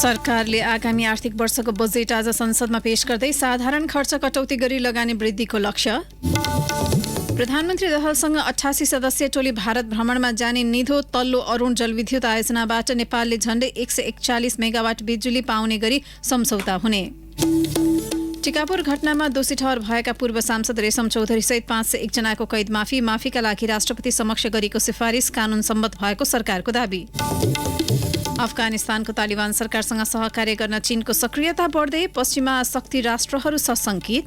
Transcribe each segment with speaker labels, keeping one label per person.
Speaker 1: सरकारले आगामी आर्थिक वर्षको बजेट आज संसदमा पेश गर्दै साधारण खर्च कटौती गरी लगानी वृद्धिको लक्ष्य। प्रधानमन्त्री दहालसँग 88 सदस्यीय टोली भारत भ्रमणमा जाने निधो तल्लो अरुण जलविद्युत आयोजनाबाट नेपालले झण्डै 141 मेगावाट बिजुली पाउने गरी सम्झौता हुने। टिकापुर घटनामा दोषी ठहर भएका पूर्व सांसद रेशम चौधरी सहित 501 जनाको कैद माफीका लागि राष्ट्रपति समक्ष गरेको सिफारिस कानून सम्मत भएको सरकारको दाबी। अफगानिस्तानको तालिबान सरकारसँग सहकार्य गर्न चीनको सक्रियता बढ्दै पश्चिमा शक्ति राष्ट्रहरू सशंकित।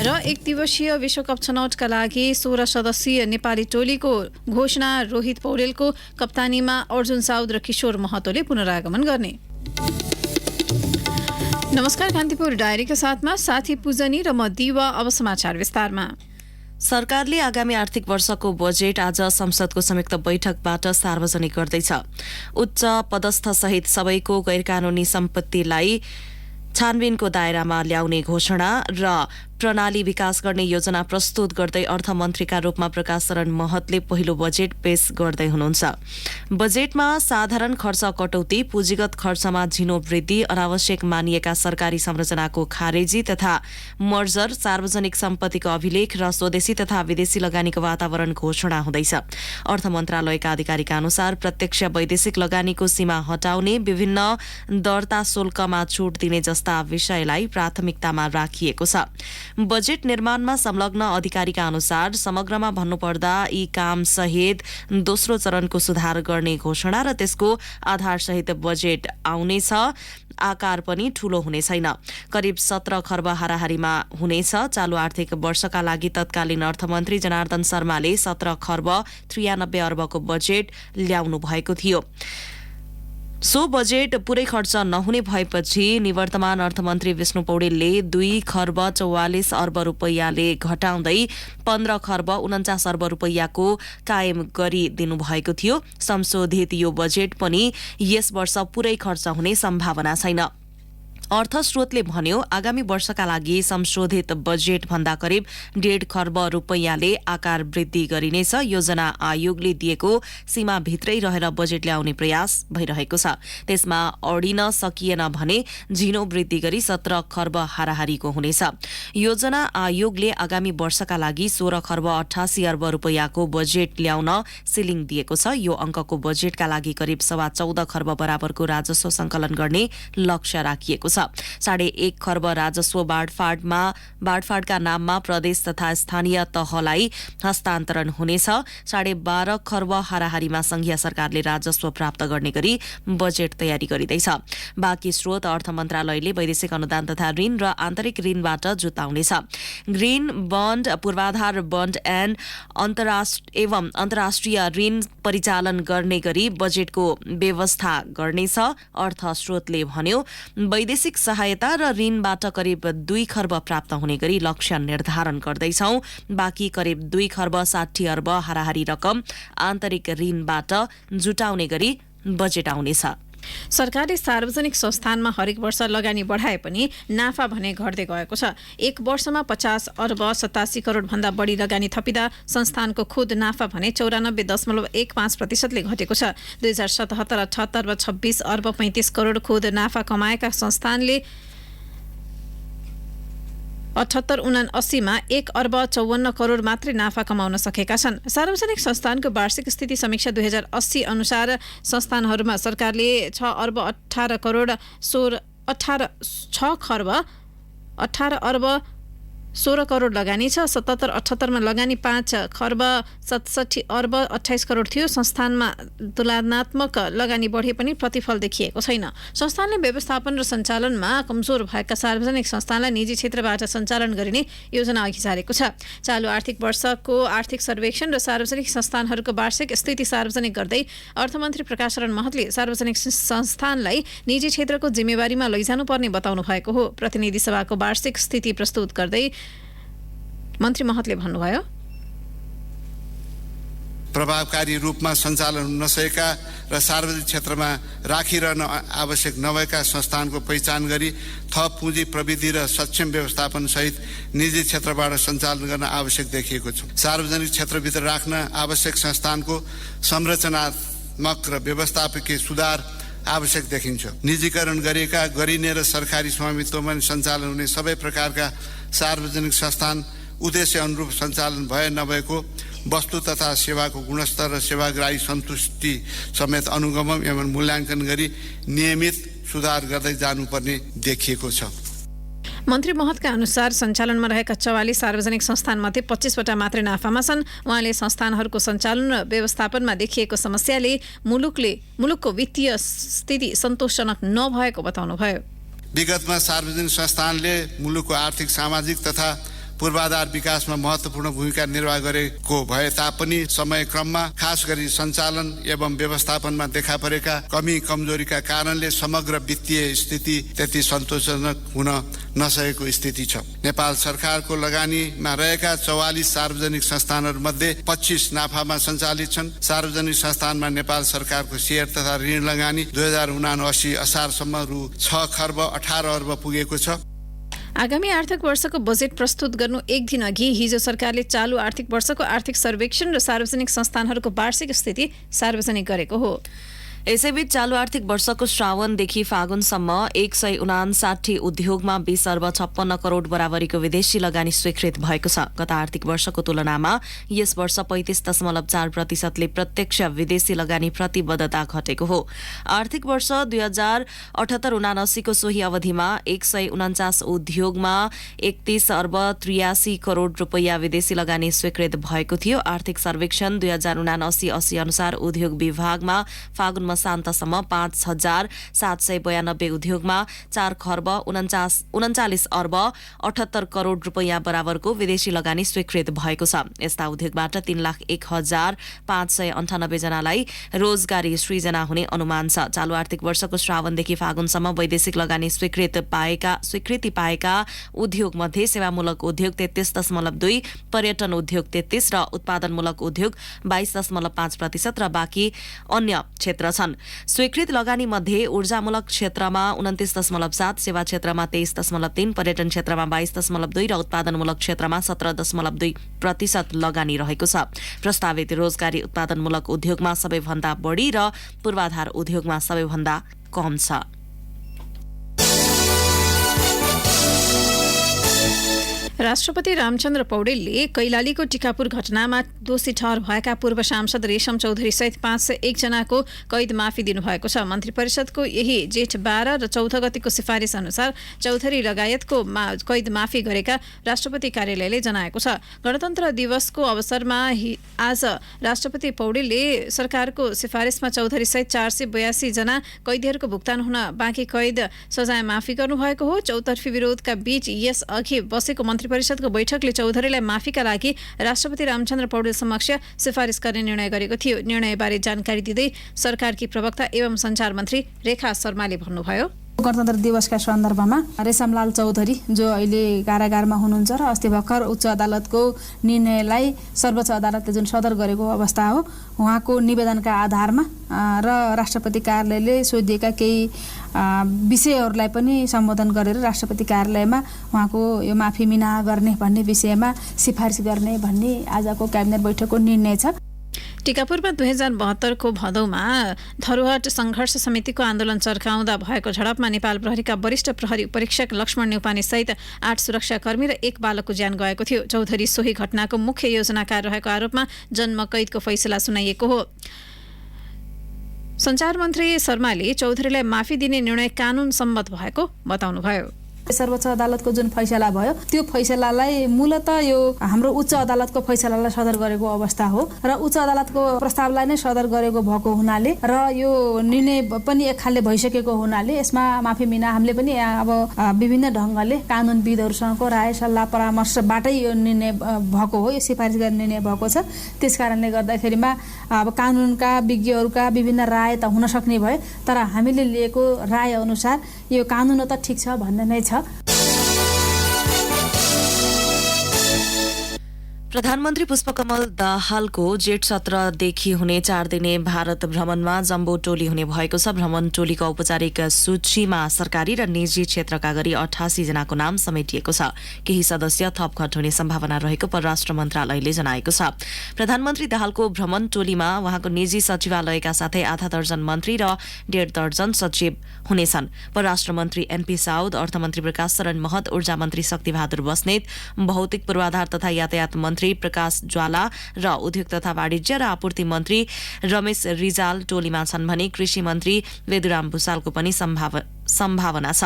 Speaker 1: र एक दिवसीय विश्वकप छनौटका लागि 16 सदस्यीय नेपाली टोलीको घोषणा। रोहित पौडेलको कप्तानीमा अर्जुन साउद र किशोर महतोले पुनरागमन गर्ने। नमस्कार, कान्तिपुर डायरीका साथमा साथी पूजनी र म दिवा। अब समाचार विस्तारमा।
Speaker 2: सरकारले आगामी आर्थिक वर्षको बजेट आज संसदको संयुक्त बैठकबाट सार्वजनिक गर्दैछ। उच्च पदस्थ सहित सबैको गैरकानूनी सम्पत्तिलाई छानबिनको दायरामा ल्याउने घोषणा र प्रणाली विकास गर्ने योजना प्रस्तुत गर्दै अर्थमन्त्रीका रूपमा प्रकाश शरण महतले पहिलो बजेट पेश गर्दै हुनुहुन्छ। बजेटमा साधारण खर्च कटौती, पुँजीगत खर्चमा झिनो वृद्धि, अनावश्यक मानिएका सरकारी संरचनाको खारेजी तथा मर्जर, सार्वजनिक सम्पत्तिको अभिलेख र स्वदेशी तथा विदेशी लगानीको वातावरण घोषणा हुँदैछ। अर्थ मन्त्रालयका अधिकारीका अनुसार प्रत्यक्ष वैदेशिक लगानीको सीमा हटाउने, विभिन्न दर्ता शुल्कमा छूट दिने जस्ता विषयलाई प्राथमिकतामा राखिएको छ। बजेट निर्माणमा संलग्न अधिकारीका अनुसार समग्रमा भन्नुपर्दा यी काम सहित दोस्रो चरणको सुधार गर्ने घोषणा र त्यसको आधारसहित बजेट आउनेछ। आकार पनि ठूलो हुने छैन, करिब 17 खर्ब हाराहारीमा हुनेछ। चालू आर्थिक वर्षका लागि तत्कालीन अर्थमन्त्री जनार्दन शर्माले 17 खर्ब 93 अर्बको बजेट ल्याउनु भएको थियो। सो बजेट पूरै खर्च नहुने भएपछि निवर्तमान अर्थमन्त्री विष्णु पौडेलले 2 खर्ब 44 अर्ब रुपैयाँले घटाउँदै 15 खर्ब 49 अर्ब रुपैयाँको कायम गरिदिनु भएको थियो। संशोधित यो बजेट पनि यस वर्ष पूरै खर्च हुने सम्भावना छैन। अर्थ स्रोतले भन्यो, आगामी वर्षका लागि संशोधित बजेट भन्दा करिब 1.5 खर्ब रुपैयाँले आकार वृद्धि गरिनेछ। योजना आयोगले दिएको सीमाभित्रै रहेर बजेट ल्याउने प्रयास भइरहेको छ। त्यसमा अडिन सकिएन भने झिनो वृद्धि गरी 17 खर्ब हाराहारीको हुनेछ। योजना आयोगले आगामी वर्षका लागि 16 खर्ब 88 अर्ब रुपैयाँको बजेट ल्याउन सिलिङ दिएको छ। यो अङ्कको बजेटका लागि करिब 14.25 खर्ब बराबरको राजस्व संकलन गर्ने लक्ष्य राखिएको छ। 1.5 खर्ब राजस्व बाँडफाँडका नाममा प्रदेश तथा स्थानीय तहलाई हस्तान्तरण हुनेछ। 12.5 खर्ब हाराहारीमा संघीय सरकारले राजस्व प्राप्त गर्ने गरी बजेट तयारी गरिँदैछ। बाँकी स्रोत अर्थ मन्त्रालयले वैदेशिक अनुदान तथा ऋण र आन्तरिक ऋणबाट जुटाउनेछ। ग्रीन बन्ड, पूर्वाधार बन्ड एन्ड अन्तर्राष्ट्रिय ऋण परिचालन गर्ने गरी बजेटको व्यवस्था गर्नेछ। अर्थ स्रोतले भन्यो, वैदेशिक सहायता र ऋणबाट करिब 2 खर्ब प्राप्त हुने गरी लक्ष्य निर्धारण गर्दैछौं। बाँकी करिब 2 खर्ब 60 अर्ब हाराहारी रकम आन्तरिक ऋणबाट जुटाउने गरी बजेट आउनेछ।
Speaker 1: सरकारले सार्वजनिक संस्थानमा हरेक वर्ष लगानी बढाए पनि नाफा भने घट्दै गएको छ। एक वर्षमा 50 अर्ब 87 करोड भन्दा बढी लगानी थपिँदा संस्थानको खुद नाफा भने 94.15%ले घटेको छ। 2077-78 मा 26 अर्ब 35 करोड खुद नाफा कमाएका संस्थानले 78-79 मा 1 अर्ब 54 करोड मात्रै नाफा कमाउन सकेका छन्। सार्वजनिक संस्थानको वार्षिक स्थिति समीक्षा 2080 अनुसार संस्थानहरूमा सरकारले 6 अर्ब 18 करोड 6 खर्ब 18 अर्ब 16 करोड लगानी छ। 77-78 मा लगानी 5 खर्ब 67 अर्ब 28 करोड थियो। संस्थानमा तुलनात्मक लगानी बढे पनि प्रतिफल देखिएको छैन। संस्थानले व्यवस्थापन र सञ्चालनमा कमजोर भएका सार्वजनिक संस्थानलाई निजी क्षेत्रबाट सञ्चालन गरिने योजना अघि सारेको छ। चालू आर्थिक वर्षको आर्थिक सर्वेक्षण र सार्वजनिक संस्थानहरूको वार्षिक स्थिति सार्वजनिक गर्दै अर्थमन्त्री प्रकाश शरण महतले सार्वजनिक संस्थानलाई निजी क्षेत्रको जिम्मेवारीमा लैजानुपर्ने बताउनु भएको हो। प्रतिनिधि सभाको वार्षिक स्थिति प्रस्तुत गर्दै मन्त्री महतले भन्नुभयो,
Speaker 3: प्रभावकारी रूपमा सञ्चालन हुन नसकेका र सार्वजनिक क्षेत्रमा राखिरहन आवश्यक नभएका संस्थानको पहिचान गरी थप पुँजी प्रविधि र सक्षम व्यवस्थापन सहित निजी क्षेत्रबाट सञ्चालन गर्न आवश्यक देखिएको छ। सार्वजनिक क्षेत्रभित्र राख्न आवश्यक संस्थानको संरचनात्मक र व्यवस्थापकीय सुधार आवश्यक देखिन्छ। निजीकरण गरिने र सरकारी स्वामित्वमा सञ्चालन हुने सबै प्रकारका सार्वजनिक संस्थान उद्देश्य अनुरूप सञ्चालन भए नभएको वस्तु तथा सेवाको गुणस्तर र सेवाग्राही सन्तुष्टि समेत अनुगमन एवं मूल्याङ्कन गरी नियमित सुधार गर्दै जानुपर्ने देखिएको छ।
Speaker 1: मन्त्री महतका अनुसार सञ्चालनमा रहेका 44 सार्वजनिक संस्थानमध्ये 25वटा मात्रै नाफामा छन्। उहाँले संस्थानहरूको सञ्चालन र व्यवस्थापनमा देखिएको समस्याले मुलुकको वित्तीय स्थिति सन्तोषजनक नभएको बताउनुभयो।
Speaker 3: विगतमा सार्वजनिक संस्थानले मुलुकको आर्थिक सामाजिक तथा पूर्वाधार विकासमा महत्त्वपूर्ण भूमिका निर्वाह गरेको भए तापनि समयक्रममा खास गरी सञ्चालन एवं व्यवस्थापनमा देखा परेका कमी कमजोरीका कारणले समग्र वित्तीय स्थिति त्यति सन्तोषजनक हुन नसकेको स्थिति छ। नेपाल सरकारको लगानीमा रहेका 44 सार्वजनिक संस्थानहरूमध्ये 25 नाफामा सञ्चालित छन्। सार्वजनिक संस्थानमा नेपाल सरकारको शेयर तथा ऋण लगानी 2079 असारसम्म रु 6 खर्ब 18 अर्ब पुगेको छ।
Speaker 1: आगामी आर्थिक वर्षको बजेट प्रस्तुत गर्नु एक दिन अघि हिजो सरकारले चालु आर्थिक वर्षको आर्थिक सर्वेक्षण र सार्वजनिक संस्थानहरूको वार्षिक स्थिति सार्वजनिक गरेको हो।
Speaker 2: यसैबीच चालु आर्थिक वर्षको श्रावणदेखि फागुनसम्म 159 उद्योगमा 20 अर्ब 56 करोड बराबरीको विदेशी लगानी स्वीकृत भएको छ। गत आर्थिक वर्षको तुलनामा यस वर्ष 35.4%ले प्रत्यक्ष विदेशी लगानी प्रतिबद्धता घटेको हो। आर्थिक वर्ष 2078-79 को सोही अवधिमा 149 उद्योगमा 31 अर्ब 83 करोड रुपैयाँ विदेशी लगानी स्वीकृत भएको थियो। आर्थिक सर्वेक्षण 2079-80 अनुसार उद्योग विभागमा फागुनमा शान्तसम्म 5,792 उद्योगमा 4 खर्ब 39 अर्ब 78 करोड रुपैयाँ बराबरको विदेशी लगानी स्वीकृत भएको छ। यस्ता उद्योगबाट 3,01,598 जनालाई रोजगारी सृजना हुने अनुमान छ। चालु आर्थिक वर्षको श्रावणदेखि फागुनसम्म वैदेशिक लगानी स्वीकृति पाएका उद्योग मध्ये सेवामूलक उद्योग 33.2, पर्यटन उद्योग 33 र उत्पादनमूलक उद्योग 22.5% र बाँकी अन्य क्षेत्र छन्। स्वीकृत लगानी मध्ये ऊर्जामूलक क्षेत्रमा 29.7, सेवा क्षेत्रमा 23.3, पर्यटन क्षेत्रमा 22.2 र उत्पादनमूलक क्षेत्रमा 17.2% लगानी रहेको छ। प्रस्तावित रोजगारी उत्पादनमूलक उद्योगमा सबैभन्दा बढी र पूर्वाधार उद्योगमा सबैभन्दा कम छ।
Speaker 1: राष्ट्रपति रामचन्द्र पौडेलले कैलालीको टिकापुर घटनामा दोषी ठहर भएका पूर्व सांसद रेशम चौधरी सहित 501 जनाको कैद माफी दिनुभएको छ। मन्त्री परिषदको यही जेठ 12 र 14 गतिको सिफारिस अनुसार चौधरी लगायतको कैद माफी गरेका राष्ट्रपति कार्यालयले जनाएको छ। गणतन्त्र दिवसको अवसरमा आज राष्ट्रपति पौडेलले सरकारको सिफारिसमा चौधरी सहित 482 जना कैदीहरूको भुक्तान हुन बाँकी कैद सजाय माफी गर्नुभएको हो। चौतर्फी विरोधका बीच यस अघि बसेको मन्त्री परिषदको बैठकले चौधरीलाई माफीका लागि राष्ट्रपति रामचन्द्र पौडेल समक्ष सिफारिस गर्ने निर्णय गरेको थियो। निर्णयबारे जानकारी दिँदै सरकारकी प्रवक्ता एवं सञ्चार मन्त्री रेखा शर्माले भन्नुभयो,
Speaker 4: गणतन्त्र दिवसका सन्दर्भमा रेशमलाल चौधरी जो अहिले कारागारमा हुनुहुन्छ र अस्ति भर्खर उच्च अदालतको निर्णयलाई सर्वोच्च अदालतले जुन सदर गरेको अवस्था हो, उहाँको निवेदनका आधारमा र राष्ट्रपति कार्यालयले सोधिएका केही विषयहरूलाई पनि सम्बोधन गरेर राष्ट्रपति कार्यालयमा उहाँको यो माफी मिना गर्ने भन्ने विषयमा सिफारिस गर्ने भन्ने आजको क्याबिनेट बैठकको निर्णय छ।
Speaker 1: टिकापुरमा 2072 को भदौमा धरोहट संघर्ष समितिको आन्दोलन चर्काउँदा भएको झडपमा नेपाल प्रहरीका वरिष्ठ प्रहरी परीक्षक लक्ष्मण न्यौपाने सहित 8 सुरक्षाकर्मी र 1 बालकको ज्यान गएको थियो। चौधरी सोही घटनाको मुख्य योजनाकार रहेको आरोपमा जन्म कैदको फैसला सुनाइएको हो। सञ्चार मन्त्री शर्माले चौधरीलाई माफी दिने निर्णय कानून सम्मत भएको बताउनुभयो।
Speaker 4: सर्वोच्च अदालतको जुन फैसला भयो त्यो फैसलालाई मूलतः यो हाम्रो उच्च अदालतको फैसलालाई सदर गरेको अवस्था हो र उच्च अदालतको प्रस्तावलाई नै सदर गरेको भएको हुनाले र यो निर्णय पनि एक खालले भइसकेको हुनाले यसमा माफी मिना हामीले पनि अब विभिन्न ढङ्गले कानुनविदहरूसँगको राय सल्लाह परामर्शबाटै यो निर्णय भएको हो, यो सिफारिस गर्ने निर्णय भएको छ। त्यसकारणले गर्दाखेरिमा अब कानुनका विज्ञहरूका विभिन्न राय त हुन सक्ने भए, तर हामीले लिएको राय अनुसार यो कानुन त ठिक छ भन्ने नै छ।
Speaker 2: प्रधानमन्त्री पुष्पकमल दाहालको जेठ 17देखि हुने 4 दिने भारत भ्रमणमा जम्बो टोली हुने भएको छ। भ्रमण टोलीको औपचारिक सूचीमा सरकारी र निजी क्षेत्रका गरी 88 जनाको नाम समेटिएको छ। केही सदस्य थप घट हुने सम्भावना रहेको परराष्ट्र मन्त्रालयले जनाएको छ। प्रधानमन्त्री दाहालको भ्रमण टोलीमा उहाँको निजी सचिवालयका साथै आधा दर्जन मन्त्री र 1.5 दर्जन सचिव हुनेछन्। परराष्ट्र मन्त्री एनपी साउद, अर्थमन्त्री प्रकाश शरण महत, ऊर्जा मन्त्री शक्तिबहादुर बस्नेत, भौतिक पूर्वाधार तथा यातायात मन्त्री प्रकाश ज्वाला र उद्योग तथा वाणिज्य र आपूर्ति मन्त्री रमेश रिजाल टोलीमा छन् भने कृषि मन्त्री वेदुराम भुसालको पनि सम्भावना छ।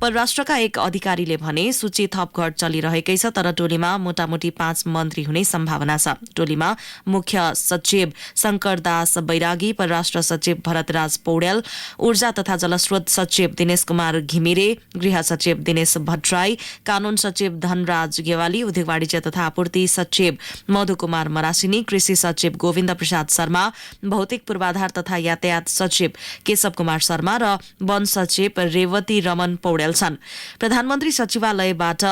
Speaker 2: परराष्ट्रका एक अधिकारीले भने सूची थप घट चलिरहेकै छ, तर टोलीमा मोटामोटी 5 मन्त्री हुने सम्भावना छ। टोलीमा मुख्य सचिव शंकर दास बैरागी, परराष्ट्र सचिव भरतराज पौडेल, ऊर्जा तथा जलस्रोत सचिव दिनेश कुमार घिमिरे, गृह सचिव दिनेश भट्टराई, कानून सचिव धनराज गेवाली, उद्योग वाणिज्य तथा आपूर्ति सचिव मधु कुमार मरासिनी, कृषि सचिव गोविन्द प्रसाद शर्मा, भौतिक पूर्वाधार तथा यातायात सचिव केशव कुमार शर्मा र वन सचिव रेवती रमन पौडेल छन्। प्रधानमन्त्री सचिवालयबाट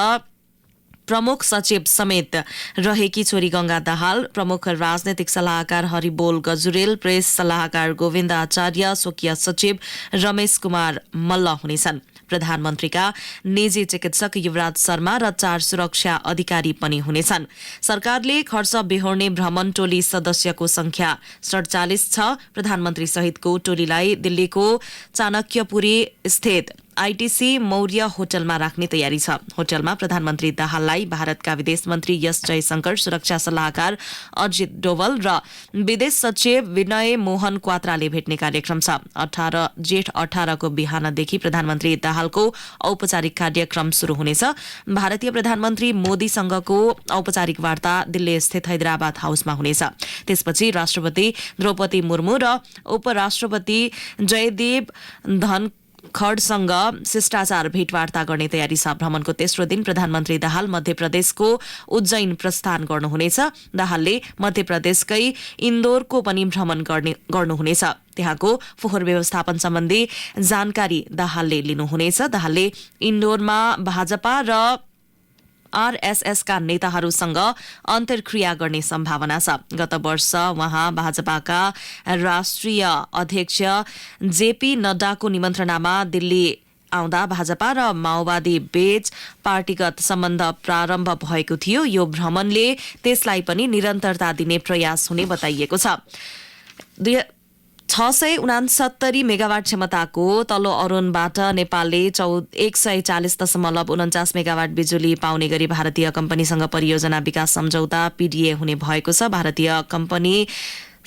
Speaker 2: प्रमुख सचिव समेत रहेकी छोरी गंगा दाहाल, प्रमुख राजनैतिक सल्लाहकार हरिबोल गजुरेल, प्रेस सल्लाहकार गोविन्द आचार्य, स्वकीय सचिव रमेश कुमार मल्ल हुनेछन्। प्रधानमन्त्रीका निजी चिकित्सक युवराज शर्मा र 4 सुरक्षा अधिकारी पनि हुनेछन्। सरकारले खर्च बेहोर्ने भ्रमण टोली सदस्यको संख्या 47 छ। प्रधानमन्त्री सहितको टोलीलाई दिल्लीको चाणक्यपुरी स्थित आईटीसी मौर्य होटलमा राख्ने तयारी छ। होटलमा प्रधानमन्त्री दाहाललाई भारतका विदेश मन्त्री एस जयशंकर, सुरक्षा सल्लाहकार अजित डोवल र विदेश सचिव विनय मोहन क्वात्राले भेट्ने कार्यक्रम छ। जेठ 18 को बिहानदेखि प्रधानमन्त्री दाहालको औपचारिक कार्यक्रम शुरू हुनेछ। भारतीय प्रधानमन्त्री मोदीसँगको औपचारिक वार्ता दिल्ली स्थित हैदराबाद हाउसमा हुनेछ। त्यसपछि राष्ट्रपति द्रौपदी मुर्मू र उपराष्ट्रपति जयदेव खडसँग शिष्टाचार भेटवार्ता गर्ने तयारी छ। भ्रमणको तेस्रो दिन प्रधानमन्त्री दाहाल मध्य प्रदेशको उज्जैन प्रस्थान गर्नुहुनेछ। दाहालले मध्य प्रदेशकै इन्दोरको पनि भ्रमण गर्नुहुनेछ। त्यहाँको फोहोर व्यवस्थापन सम्बन्धी जानकारी दाहालले लिनुहुनेछ। दाहालले इन्दोरमा भाजपा र आरएसएस का नेताहरूसँग अन्तर्क्रिया गर्ने सम्भावना छ। गत वर्ष उहाँ भाजपाका राष्ट्रिय अध्यक्ष जेपी नड्डाको निमन्त्रणामा दिल्ली आउँदा भाजपा र माओवादी बीच पार्टीगत सम्बन्ध प्रारम्भ भएको थियो। यो भ्रमणले त्यसलाई पनि निरन्तरता दिने प्रयास हुने बताइएको छ। 669 मेगावाट क्षमताको तल्लो अरुणबाट नेपालले 140.49 मेगावाट बिजुली पाउने गरी भारतीय कम्पनीसँग परियोजना विकास सम्झौता पीडीए हुने भएको छ। भारतीय कम्पनी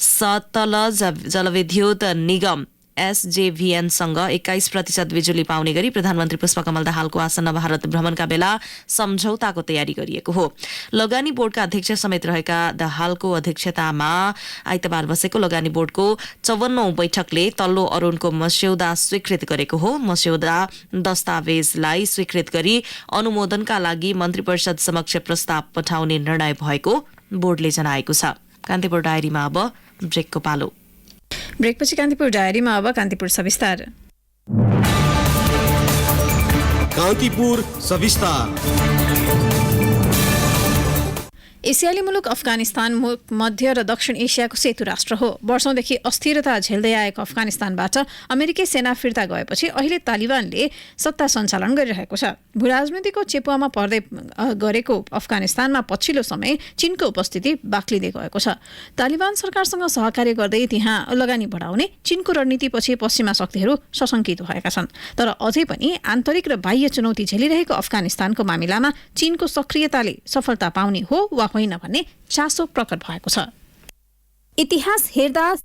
Speaker 2: सतलज जलविद्युत निगम एसजेभीएनसँग 21% बिजुली पाउने गरी प्रधानमन्त्री पुष्पकमल दाहालको आसन्न भारत भ्रमणका बेला सम्झौताको तयारी गरिएको हो। लगानी बोर्डका अध्यक्ष समेत रहेका दाहालको अध्यक्षतामा आइतबार बसेको लगानी बोर्डको 54औं बैठकले तल्लो अरुणको मस्यौदा स्वीकृत गरेको हो। मस्यौदा दस्तावेजलाई स्वीकृत गरी अनुमोदनका लागि मन्त्री परिषद समक्ष प्रस्ताव पठाउने निर्णय भएको बोर्डले जनाएको छ। कान्तिपुर डायरीमा अब ब्रेकको पालो।
Speaker 1: ब्रेकपछि कान्तिपुर डायरीमा अब कान्तिपुर सविस्तार।
Speaker 5: कान्तिपुर सविस्तार।
Speaker 1: एसियाली मुलुक अफगानिस्तान मध्य र दक्षिण एसियाको सेतु राष्ट्र हो। वर्षौंदेखि अस्थिरता झेल्दै आएको अफगानिस्तानबाट अमेरिकी सेना फिर्ता गएपछि अहिले तालिबानले सत्ता सञ्चालन गरिरहेको छ। भूराजनीतिको चेपुवामा पर्दै गरेको अफगानिस्तानमा पछिल्लो समय चीनको उपस्थिति बाक्लिँदै गएको छ। तालिबान सरकारसँग सहकार्य गर्दै त्यहाँ लगानी बढाउने चीनको रणनीतिपछि पश्चिमा शक्तिहरू सशंकित भएका छन्। तर अझै पनि आन्तरिक र बाह्य चुनौती झेलिरहेको अफगानिस्तानको मामिलामा चीनको सक्रियताले सफलता पाउने हो वा होइन भन्ने चासो प्रकट भएको छ। इतिहास हेर्दा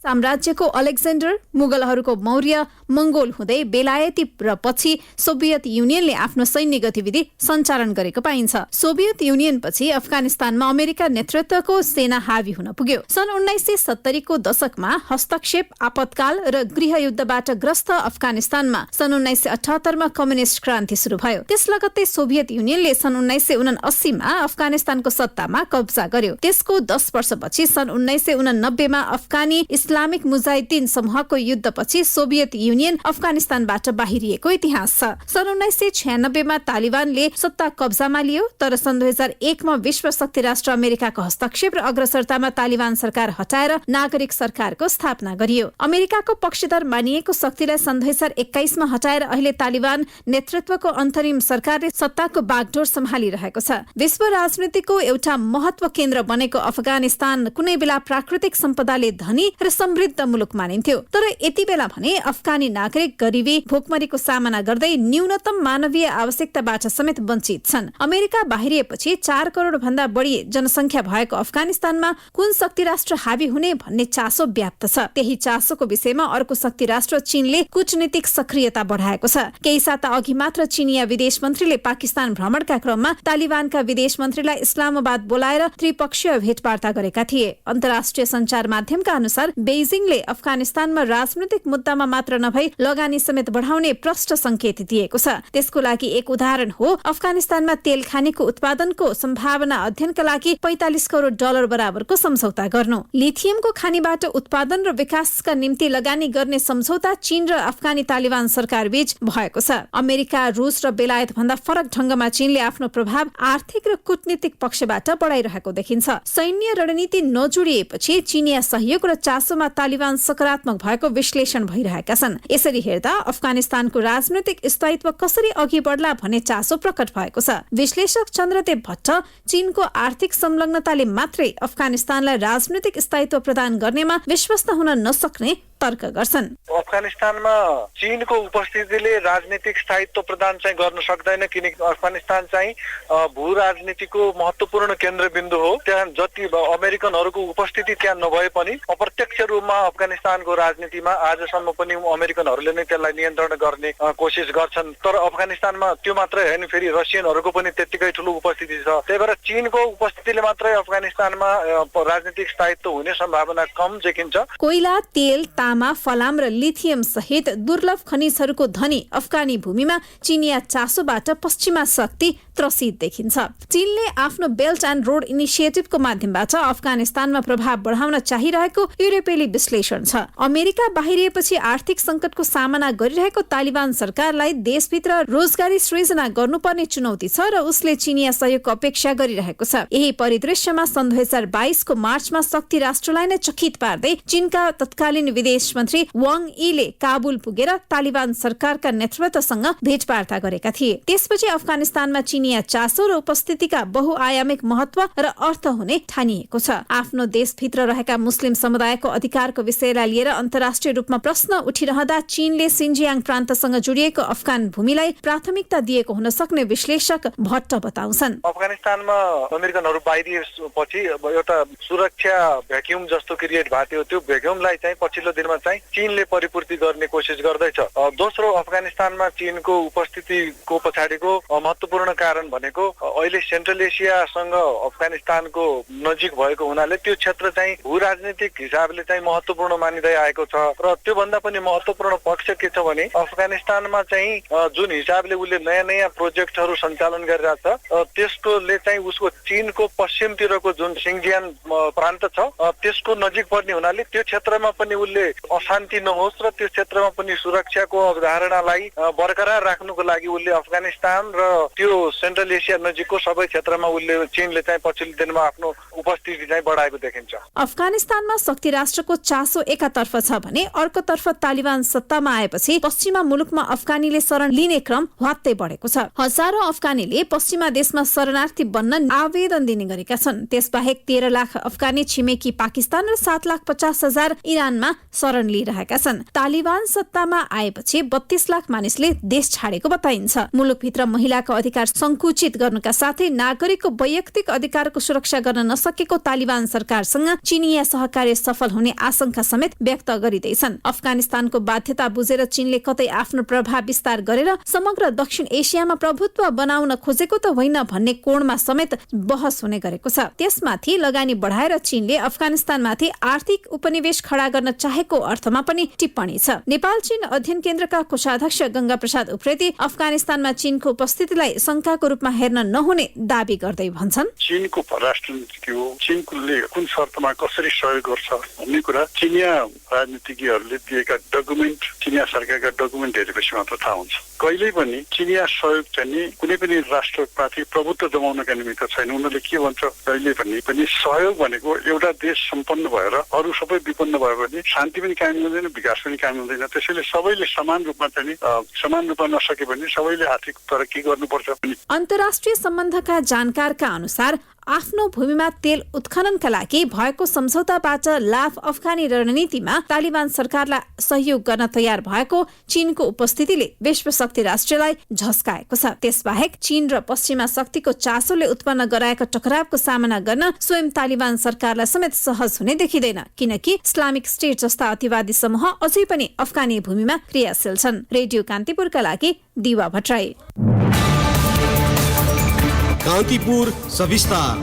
Speaker 1: साम्राज्यको अलेक्जेन्डर, मुगलहरूको मौर्य, मंगोल हुँदै बेलायती र पछि सोभियत युनियनले आफ्नो सैन्य गतिविधि सञ्चालन गरेको पाइन्छ। सोभियत युनियन पछि अफगानिस्तानमा अमेरिका नेतृत्वको सेना हावी हुन पुग्यो। सन् 1970 को दशकमा हस्तक्षेप, आपतकाल र गृहयुद्धबाट ग्रस्त अफगानिस्तानमा सन् 1978 मा कम्युनिस्ट क्रान्ति सुरु भयो। त्यस लगत्तै सोभियत युनियनले सन् 1979 मा अफगानिस्तानको सत्तामा कब्जा गर्यो। त्यसको 10 वर्षपछि सन् 1989 मा अफगानी इस्लामिक मुजाहिद्दिन समूहको युद्धपछि सोभियत युनियन अफगानिस्तानबाट बाहिरिएको इतिहास छ। सन् 1996 मा तालिबानले सत्ता कब्जामा लियो, तर सन् 2001 मा विश्व शक्ति राष्ट्र अमेरिकाको हस्तक्षेप र अग्रसरतामा तालिबान सरकार हटाएर नागरिक सरकारको स्थापना गरियो। अमेरिकाको पक्षधर मानिएको शक्तिलाई सन् 2021 मा हटाएर अहिले तालिबान नेतृत्वको अन्तरिम सरकारले सत्ताको बागडोर सम्हालिरहेको छ। विश्व राजनीतिको एउटा महत्व केन्द्र बनेको अफगानिस्तान कुनै बेला प्राकृतिक सम्पदाले धनी र समृद्ध मुलुक मानिन्थ्यो, तर यति बेला भने अफगानी नागरिक गरिबी भोकमरीको सामना गर्दै न्यूनतम मानवीय आवश्यकताबाट समेत वञ्चित छन्। अमेरिका बाहिरिएपछि 4 करोड भन्दा बढी जनसंख्या भएको अफगानिस्तानमा कुन शक्ति राष्ट्र हावी हुने भन्ने चासो व्याप्त छ। त्यही चासोको विषयमा अर्को शक्ति राष्ट्र चीनले कूटनीतिक सक्रियता बढाएको छ। केही साता अघि मात्र चीनिया विदेश मन्त्रीले पाकिस्तान भ्रमणका क्रममा तालिबानका विदेश मन्त्रीलाई इस्लामाबाद बोलाएर त्रिपक्षीय भेटवार्ता गरेका थिए। अन्तर्राष्ट्रिय सञ्चार माध्यमका अनुसार बेजिङले अफगानिस्तानमा राजनैतिक मुद्दामा मात्र नभई लगानी समेत बढाउने प्रष्ट संकेत दिएको छ। त्यसको लागि एक उदाहरण हो अफगानिस्तानमा तेल खानीको उत्पादनको सम्भावना अध्ययनका लागि 45 करोड डलर बराबरको सम्झौता गर्नु। लिथियमको खानीबाट उत्पादन र विकासका निम्ति लगानी गर्ने सम्झौता चीन र अफगानी तालिबान सरकार बीच भएको छ। अमेरिका, रूस र बेलायत भन्दा फरक ढंगमा चीनले आफ्नो प्रभाव आर्थिक र कूटनीतिक पक्षबाट बढाइरहेको देखिन्छ। सैन्य रणनीति नजोडिएपछि चीनिया सहयोग र चासोमा तालिबान सकारात्मक भएको विश्लेषण भइरहेका छन्। यसरी हेर्दा अफगानिस्तानको राजनैतिक स्थायित्व कसरी अघि बढ्ला भन्ने चासो प्रकट भएको छ। विश्लेषक चन्द्रदेव भट्ट चीनको आर्थिक संलग्नताले मात्रै अफगानिस्तानलाई राजनैतिक स्थायित्व प्रदान गर्नेमा विश्वस्त हुन नसक्ने तर्क गर्छन्।
Speaker 6: अफगानिस्तानमा चीनको उपस्थितिले राजनीतिक स्थायित्व प्रदान चाहिँ गर्न सक्दैन, किनकि अफगानिस्तान चाहिँ भू राजनीतिको महत्वपूर्ण केन्द्रबिन्दु हो। त्यहाँ जति अमेरिकनहरूको उपस्थिति त्यहाँ नभए पनि अप्रत्यक्ष रूपमा अफगानिस्तानको राजनीतिमा आजसम्म पनि अमेरिकनहरूले नै त्यसलाई नियन्त्रण गर्ने कोसिस गर्छन्। तर अफगानिस्तानमा त्यो मात्रै होइन, फेरि रसियनहरूको पनि त्यत्तिकै ठुलो उपस्थिति छ। त्यही भएर चीनको उपस्थितिले मात्रै अफगानिस्तानमा राजनीतिक स्थायित्व हुने सम्भावना कम देखिन्छ।
Speaker 1: कोइला, तेल, तामा, फलाम र लिथियम सहित दुर्लभ खनिजहरूको धनी अफगानी भूमिमा चीनिया चासोबाट पश्चिमा शक्ति त्रसित देखिन्छ। चीनले आफ्नो बेल्ट एन्ड रोड इनिसिएटिभको माध्यमबाट अफगानिस्तानमा प्रभाव बढाउन चाहिरहेको युरोपेली विश्लेषण छ। अमेरिका बाहिरिएपछि आर्थिक संकटको सामना गरिरहेको तालिबान सरकारलाई देशभित्र रोजगारी सृजना गर्नुपर्ने चुनौती छ र उसले चीनिया सहयोगको अपेक्षा गरिरहेको छ। यही परिदृश्यमा सन् 2022 को मार्चमा शक्ति राष्ट्रलाई नै चकित पार्दै चीनका तत्कालीन विदेश मन्त्री वाङ यीले काबुल पुगेर तालिबान सरकारका नेतृत्वसँग भेटवार्ता गरेका थिए। त्यसपछि अफगानिस्तानमा चीनिया चासो र उपस्थितिका बहुआयामिक महत्व र अर्थ हुने ठानिएको छ। आफ्नो देशभित्र रहेका मुस्लिम समुदायको अधिकारको विषयलाई लिएर अन्तर्राष्ट्रिय रूपमा प्रश्न उठिरहँदा चीनले सिन्जियाङ प्रान्तसँग जोडिएको अफगान भूमिलाई प्राथमिकता दिएको हुन सक्ने विश्लेषक भट्ट बताउँछन्।
Speaker 6: अफगानिस्तानमा अमेरिकनहरू बाहिरिएपछि एउटा सुरक्षा भ्याक्युम जस्तो क्रिएट भएको थियो। त्यो भ्याक्युमलाई चाहिँ पछिल्लो दिनमा चाहिँ चीनले परिपूर्ति गर्ने कोसिस गर्दैछ। दोस्रो, अफगानिस्तानमा चीनको उपस्थितिको पछाडिको महत्वपूर्ण कारण भनेको अहिले सेन्ट्रल एसियासँग अफगानिस्तानको नजिक भएको हुनाले त्यो क्षेत्र चाहिँ भू राजनीतिक हिसाबले चाहिँ महत्वपूर्ण मानिँदै आएको छ। र त्योभन्दा पनि महत्वपूर्ण पक्ष के छ भने अफगानिस्तानमा चाहिँ जुन हिसाबले उसले नयाँ नयाँ प्रोजेक्टहरू सञ्चालन गरिरहेछ त्यसकोले चाहिँ उसको चीनको पश्चिमतिरको जुन सिन्जियाङ प्रान्त छ त्यसको नजिक पर्ने हुनाले त्यो क्षेत्रमा पनि उसले अशान्ति नहोस् र त्यो क्षेत्रमा पनि सुरक्षाको अवधारणालाई बरकरार राख्नुको लागि उसले अफगानिस्तान र त्यो सेन्ट्रल एसिया नजिकको सबै क्षेत्रमा उसले चीनले चाहिँ पछिल्लो दिनमा आफ्नो उपस्थिति चाहिँ बढाएको देखिन्छ।
Speaker 1: अफगानिस्तानमा शक्ति राष्ट्रको चासो एकातर्फ छ भने अर्कोतर्फ तालिबान सत्तामा आएपछि पश्चिमा मुलुकमा अफगानीले शरण लिने क्रम ह्वात्तै बढेको छ। हजारौं अफगानीले पश्चिमा देशमा शरणार्थी बन्न आवेदन दिने गरेका छन्। त्यसबाहेक 13 लाख अफगानी छिमेकी पाकिस्तान र 7,50,000 इरानमा शरण लिइरहेका छन्। तालिबान सत्तामा आएपछि 32 लाख मानिसले देश छाडेको बताइन्छ। मुलुकभित्र महिलाको अधिकार संकुचित गर्नका साथै नागरिकको वैयक्तिक अधिकारको सुरक्षा गर्न नसकेको तालिबान सरकारसँग चीनिया सहकार्य सफल हुने आशंका समेत व्यक्त गरिँदैछन्। अफगानिस्तानको बाध्यता बुझेर चीनले कतै आफ्नो प्रभाव विस्तार गरेर समग्र दक्षिण एसियामा प्रभुत्व बनाउन खोजेको त होइन भन्ने कोणमा समेत बहस हुने गरेको छ। त्यसमाथि लगानी बढाएर चीनले अफगानिस्तानमाथि आर्थिक उपनिवेश खडा गर्न चाहेको अर्थमा पनि टिप्पणी छ। नेपाल चीन अध्ययन केन्द्रका कोषाध्यक्ष गंगा प्रसाद उप्रेती अफगानिस्तानमा चीनको उपस्थितिलाई शंकाको रूपमा हेर्न नहुने दावी गर्दै भन्छन्।
Speaker 7: चीनको परराष्ट्र नीति के हो, चीनले कुन शर्तमा कसरी सहयोग गर्छ भन्ने कुरा चिनिया राजनीतिज्ञहरूले दिएका डकुमेन्ट, चिनिया सरकारका डकुमेन्ट हेरेपछि मात्र थाहा हुन्छ। कहिल्यै पनि चिनिया सहयोग चाहिँ कुनै पनि राष्ट्रप्रति प्रभुत्व जमाउनका निमित्त छैन। उनीहरूले के भन्छ कहिले पनि सहयोग भनेको एउटा देश सम्पन्न भएर अरू सबै विपन्न भयो भने शान्ति पनि कायम हुँदैन, विकास पनि कायम हुँदैन। त्यसैले सबैले समान रूपमा नसके भने सबैले आर्थिक तरक्की गर्नुपर्छ।
Speaker 1: अन्तर्राष्ट्रिय सम्बन्धका जानकारका अनुसार आफ्नो भूमिमा तेल उत्खननका लागि भएको सम्झौताबाट लाभ अफगानी रणनीतिमा तालिबान सरकारलाई सहयोग गर्न तयार भएको चीनको उपस्थितिले विश्व शक्ति राष्ट्रलाई झस्काएको छ। त्यसबाहेक चीन र पश्चिमा शक्तिको चासोले उत्पन्न गराएको टकरावको सामना गर्न स्वयं तालिबान सरकारलाई समेत सहज हुने देखिँदैन, किनकि इस्लामिक स्टेट जस्ता अतिवादी समूह अझै पनि अफगानी भूमिमा क्रियाशील छन्। रेडियो कान्तिपुरका लागि दिवा भट्टराई।
Speaker 5: कान्तिपुर सविस्तार।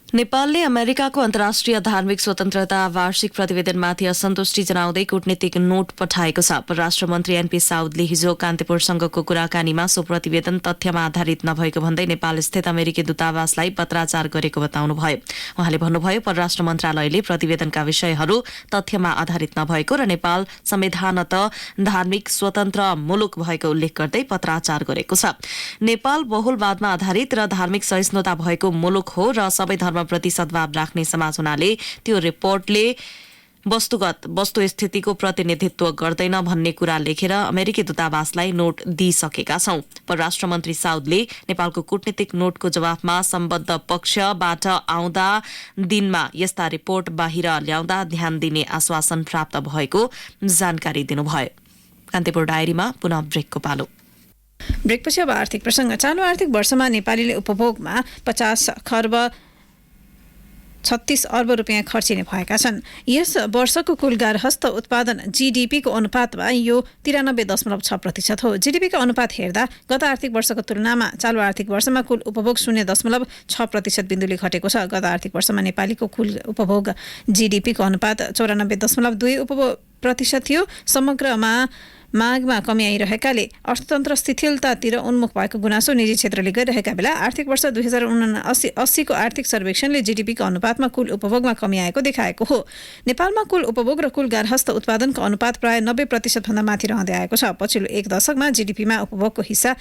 Speaker 2: नेपालले अमेरिकाको अन्तर्राष्ट्रिय धार्मिक स्वतन्त्रता वार्षिक प्रतिवेदनमाथि असन्तुष्टि जनाउँदै कूटनीतिक नोट पठाएको छ। परराष्ट्र मन्त्री एनपी साउदले हिजो कान्तिपुरसँगको कुराकानीमा सो प्रतिवेदन तथ्यमा आधारित नभएको भन्दै नेपाल स्थित अमेरिकी दूतावासलाई पत्राचार गरेको बताउनुभयो। उहाँले भन्नुभयो, परराष्ट्र मन्त्रालयले प्रतिवेदनका विषयहरू तथ्यमा आधारित नभएको र नेपाल संवैधानत धार्मिक स्वतन्त्र मुलुक भएको उल्लेख गर्दै पत्राचार गरेको छ। नेपाल बहुलवादमा आधारित र धार्मिक सहिष्णुता भएको मुलुक हो र सबै प्रति सद्भाव राख्ने समाज हुनाले त्यो रिपोर्टले वस्तुस्थितिको प्रतिनिधित्व गर्दैन भन्ने कुरा लेखेर अमेरिकी दूतावासलाई नोट दिइसकेका छौं। परराष्ट्र मन्त्री साउदले नेपालको कूटनीतिक नोटको जवाफमा सम्बद्ध पक्षबाट आउँदा दिनमा यस्ता रिपोर्ट बाहिर ल्याउँदा ध्यान दिने आश्वासन प्राप्त भएको जानकारी दिनुभयो। कान्तिपुर डायरीमा पुनः ब्रेकको पालो।
Speaker 1: ब्रेकपछि अब आर्थिक प्रसंग। चालू आर्थिक वर्षमा नेपालीले उपभोगमा 50 खर्ब 36 अर्ब रुपियाँ खर्चिने भएका छन्। यस वर्षको कुल गार्हस्थ उत्पादन जीडीपीको अनुपातमा यो 93.6% हो। जीडीपीको अनुपात हेर्दा गत आर्थिक वर्षको तुलनामा चालू आर्थिक वर्षमा कुल उपभोग 0.6% बिन्दुले घटेको छ। गत आर्थिक वर्षमा नेपालीको कुल उपभोग जीडीपीको अनुपात 94.2% थियो। समग्रमा मागमा कमी आइरहेकाले अर्थतन्त्र शिथिलतातिर उन्मुख भएको गुनासो निजी क्षेत्रले गरिरहेका बेला आर्थिक वर्ष 2079-80 को आर्थिक सर्वेक्षणले जीडीपीको अनुपातमा कुल उपभोगमा कमी आएको देखाएको हो। नेपालमा कुल उपभोग र कुल गार्हस्थ उत्पादनको अनुपात प्राय 90% भन्दा माथि रहँदै आएको छ। पछिल्लो एक दशकमा जीडीपीमा उपभोगको हिस्सा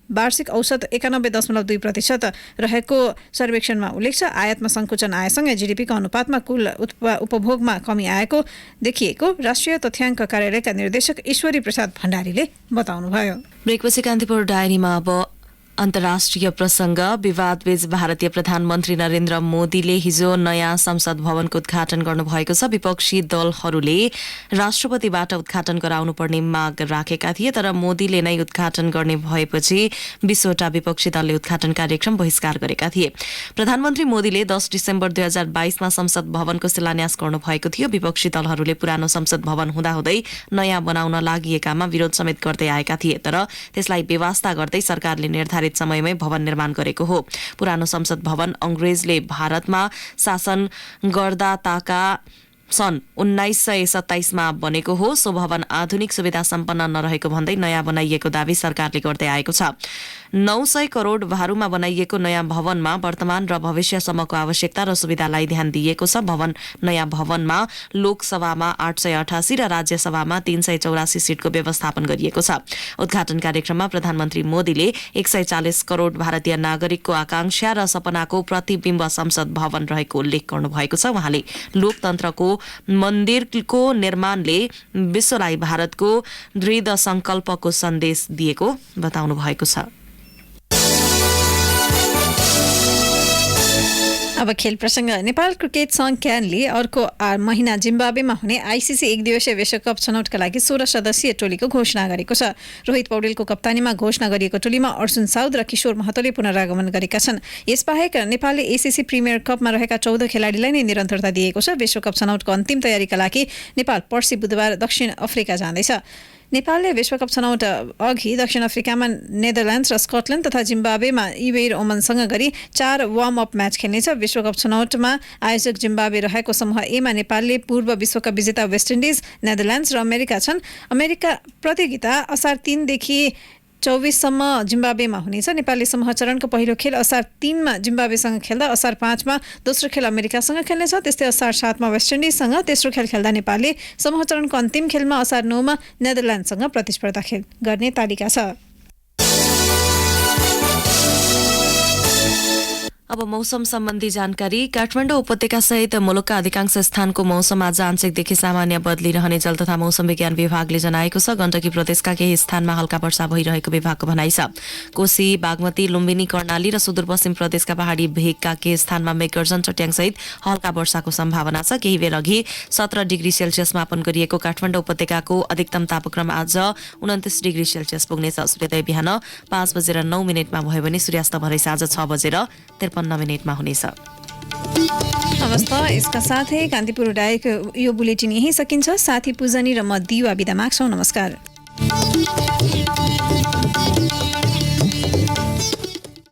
Speaker 1: वार्षिक औसत 91.2% रहेको सर्वेक्षणमा उल्लेख छ। आयातमा संकुचन आएसँगै जीडीपीको अनुपातमा कुल उपभोगमा कमी आएको देखिएको राष्ट्रिय तथ्याङ्क कार्यालयका निर्देशक ईश्वरी प्रसाद भण्डारीले बताउनुभयो।
Speaker 2: ब्रेकपछि कान्तिपुर डायरीमा अब अन्तर्राष्ट्रिय प्रसंग। विवादबीच भारतीय प्रधानमन्त्री नरेन्द्र मोदीले हिजो नयाँ संसद भवनको उद्घाटन गर्नुभएको छ। विपक्षी दलहरूले राष्ट्रपतिबाट उद्घाटन गराउनुपर्ने माग राखेका थिए, तर मोदीले नै उद्घाटन गर्ने भएपछि 20वटा विपक्षी दलले उद्घाटन कार्यक्रम बहिष्कार गरेका थिए। प्रधानमन्त्री मोदीले 10 डिसेम्बर 2022 मा संसद भवनको शिलान्यास गर्नुभएको थियो। विपक्षी दलहरूले पुरानो संसद भवन हुँदाहुँदै नयाँ बनाउन लागिएकामा विरोध समेत गर्दै आएका थिए, तर त्यसलाई बेवास्ता गर्दै सरकारले निर्धारित समयमै भवन निर्माण गरेको हो। पुरानो संसद भवन अंग्रेजले भारतमा शासन गर्दा ताका सन् 1927 मा बनेको हो। सो भवन आधुनिक सुविधा सम्पन्न नरहेको भन्दै नयाँ बनाइएको दावी सरकारले गर्दै आएको छ। 900 करोड भारूमा बनाइएको नयाँ भवनमा वर्तमान र भविष्यसम्मको आवश्यकता र सुविधालाई ध्यान दिइएको छ। नयाँ भवनमा लोकसभामा 888 र राज्यसभामा 384 सीटको व्यवस्थापन गरिएको छ। उद्घाटन कार्यक्रममा प्रधानमन्त्री मोदीले 140 करोड भारतीय नागरिकको आकांक्षा र सपनाको प्रतिबिम्ब संसद भवन रहेको उल्लेख गर्नुभएको छ। उहाँले लोकतन्त्रको मन्दिरको निर्माणले विश्वलाई भारतको दृढ संकल्पको सन्देश दिएको बताउनु भएको छ।
Speaker 1: अब खेल प्रसंग। नेपाल क्रिकेट संघ क्यानले अर्को महिना जिम्बाब्वेमा हुने आईसीसी एकदिवसीय विश्वकप छनौटका लागि 16 सदस्यीय टोलीको घोषणा गरेको छ। रोहित पौडेलको कप्तानीमा घोषणा गरिएको टोलीमा अर्जुन साउद र किशोर महतोले पुनरागमन गरेका छन्। यसबाहेक नेपालले एसीसी प्रिमियर कपमा रहेका 14 खेलाडीलाई नै निरन्तरता दिएको छ। विश्वकप छनौटको अन्तिम तयारीका लागि नेपाल पर्सि बुधबार दक्षिण अफ्रिका जाँदैछ। नेपालले विश्वकप छनौट अघि दक्षिण अफ्रिकामा नेदरल्यान्ड्स र स्कटल्यान्ड तथा जिम्बाब्वेमा इबेर ओमनसँग गरी 4 वार्म अप म्याच खेल्नेछ। विश्वकप छनौटमा आयोजक जिम्बाब्वे रहेको समूह ए मा नेपालले पूर्व विश्वकप विजेता वेस्ट इन्डिज, नेदरल्यान्ड्स र अमेरिका छन्। अमेरिका प्रतियोगिता असार 3 देखि 24 सम्म जिम्बाब्वेमा हुनेछ। नेपालले समूह चरणको पहिलो खेल असार 3 मा जिम्बाब्वेसँग खेल्दा असार 5 मा दोस्रो खेल अमेरिकासँग खेल्नेछ। त्यस्तै असार 7 मा वेस्ट इन्डिजसँग तेस्रो खेल खेल्दा नेपालले समूह चरणको अन्तिम खेलमा असार 9 मा नेदरल्यान्डसँग प्रतिस्पर्धा गर्ने तालिका छ।
Speaker 2: अब मौसम सम्बन्धी जानकारी। काठमाडौँ उपत्यका सहित मुलुकका अधिकांश स्थानको मौसम आज आंशिकदेखि सामान्य बदलिरहने जल तथा मौसम विज्ञान विभागले जनाएको छ। गण्डकी प्रदेशका केही स्थानमा हल्का वर्षा भइरहेको विभागको भनाइ छ। कोशी, बागमती, लुम्बिनी, कर्णाली र सुदूरपश्चिम प्रदेशका पहाडी भेगका केही स्थानमा मेघगर्जन, चट्याङसहित हल्का वर्षाको सम्भावना छ। केही बेर अघि 17 डिग्री सेल्सियस मापन गरिएको काठमाडौँ उपत्यकाको अधिकतम तापक्रम आज 29 डिग्री सेल्सियस पुग्नेछ। सूर्योदय बिहान 5:09 भयो भने सूर्यास्त भरे साँझ 6:53 मिनेटमा हुनेछ।
Speaker 1: अवस्था यसका साथै कान्तिपुर उडाएको यो बुलेटिन यही सकिन्छ। साथी पूजनी र म दिवा बिदा माग्छौं। नमस्कार।